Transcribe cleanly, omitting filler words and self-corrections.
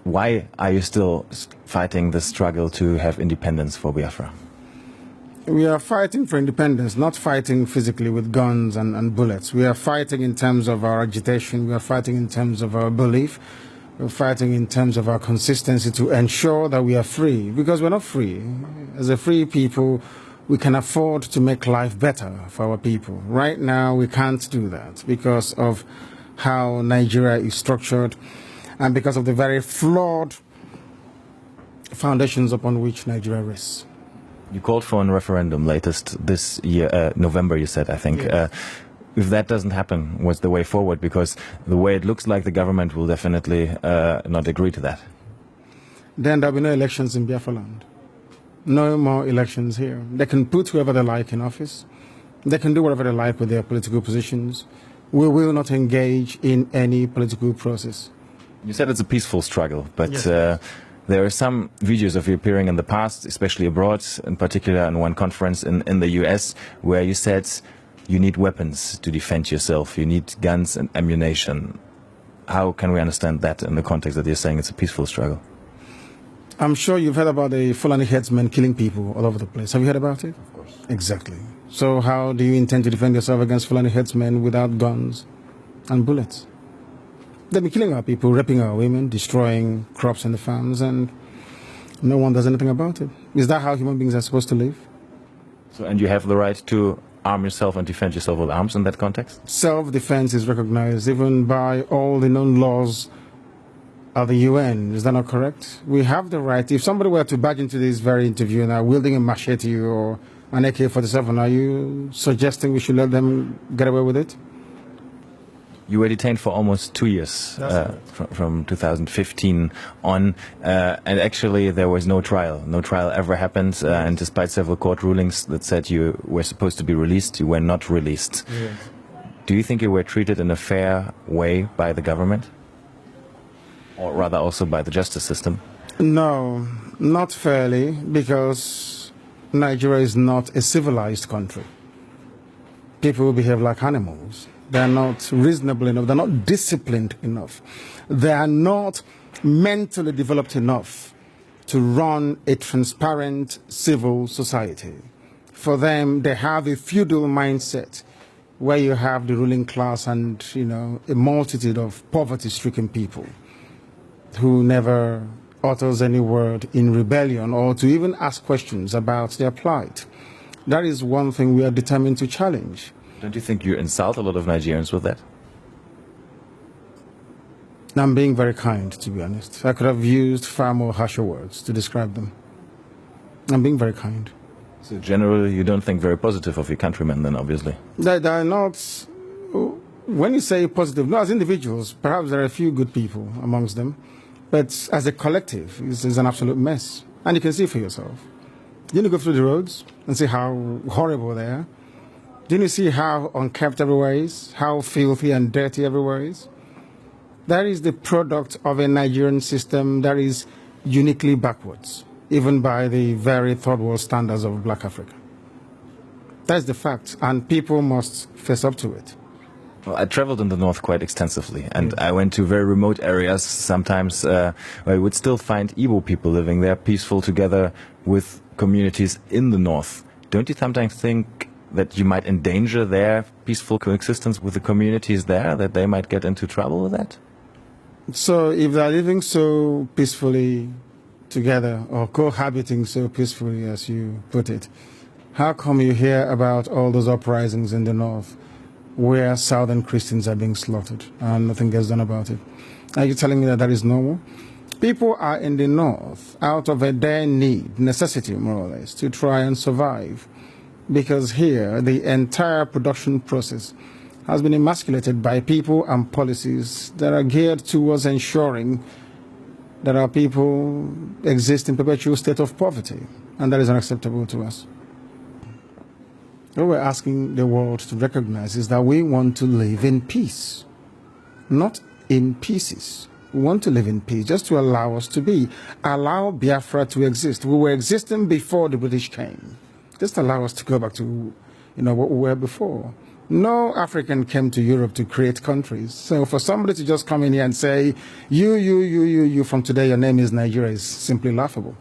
why are you still fighting the struggle to have independence for Biafra? We are fighting for independence, not fighting physically with guns and bullets. We are fighting in terms of our agitation. We are fighting in terms of our belief. We're fighting in terms of our consistency to ensure that we are free, because we're not free. As a free people, we can afford to make life better for our people. Right now, we can't do that because of how Nigeria is structured and because of the very flawed foundations upon which Nigeria rests. You called for a referendum latest this year, November, you said, I think. Yes. If that doesn't happen, what's the way forward? Because the way it looks like the government will definitely not agree to that. Then there'll be no elections in Biafra land. No more elections here. They can put whoever they like in office. They can do whatever they like with their political positions. We will not engage in any political process. You said it's a peaceful struggle, but Yes. there are some videos of you appearing in the past, especially abroad, in particular in one conference in the US, where you said you need weapons to defend yourself. You need guns and ammunition. How can we understand that in the context that you're saying it's a peaceful struggle? I'm sure you've heard about the Fulani headsmen killing people all over the place. Have you heard about it? Of course. Exactly. So how do you intend to defend yourself against Fulani headsmen without guns and bullets? They've been killing our people, raping our women, destroying crops in the farms, and no one does anything about it. Is that how human beings are supposed to live? So, and you have the right to arm yourself and defend yourself with arms in that context? Self-defense is recognized even by all the known laws of the UN. Is that not correct? We have the right. If somebody were to barge into this very interview now wielding a machete or an AK-47, are you suggesting we should let them get away with it? You were detained for almost 2 years, from 2015 on, and actually there was no trial. No trial ever happened, and despite several court rulings that said you were supposed to be released, you were not released. Yes. Do you think you were treated in a fair way by the government? Or rather also by the justice system? No, not fairly, because Nigeria is not a civilized country. People behave like animals. They're not reasonable enough. They're not disciplined enough. They are not mentally developed enough to run a transparent civil society. For them, they have a feudal mindset where you have the ruling class and, a multitude of poverty-stricken people who never utters any word in rebellion or to even ask questions about their plight. That is one thing we are determined to challenge. Don't you think you insult a lot of Nigerians with that? I'm being very kind, to be honest. I could have used far more harsher words to describe them. I'm being very kind. So generally you don't think very positive of your countrymen then, obviously? They are not... When you say positive, no, as individuals, perhaps there are a few good people amongst them. But as a collective, it's an absolute mess. And you can see for yourself. Didn't you go through the roads and see how horrible they are? Didn't you see how unkempt everywhere is? How filthy and dirty everywhere is? That is the product of a Nigerian system that is uniquely backwards, even by the very third world standards of Black Africa. That's the fact, and people must face up to it. Well, I traveled in the north quite extensively, and I went to very remote areas sometimes where you would still find Igbo people living there, peaceful together with communities in the north. Don't you sometimes think that you might endanger their peaceful coexistence with the communities there, that they might get into trouble with that? So if they're living so peacefully together, or cohabiting so peacefully as you put it, how come you hear about all those uprisings in the north where southern Christians are being slaughtered and nothing gets done about it? Are you telling me that that is normal? People are in the north out of a dire need, necessity more or less, to try and survive. Because here, the entire production process has been emasculated by people and policies that are geared towards ensuring that our people exist in perpetual state of poverty. And that is unacceptable to us. What we're asking the world to recognize is that we want to live in peace, not in pieces. We want to live in peace, just to allow us to be. Allow Biafra to exist. We were existing before the British came. Just allow us to go back to, what we were before. No African came to Europe to create countries. So for somebody to just come in here and say, you, from today, your name is Nigeria, is simply laughable.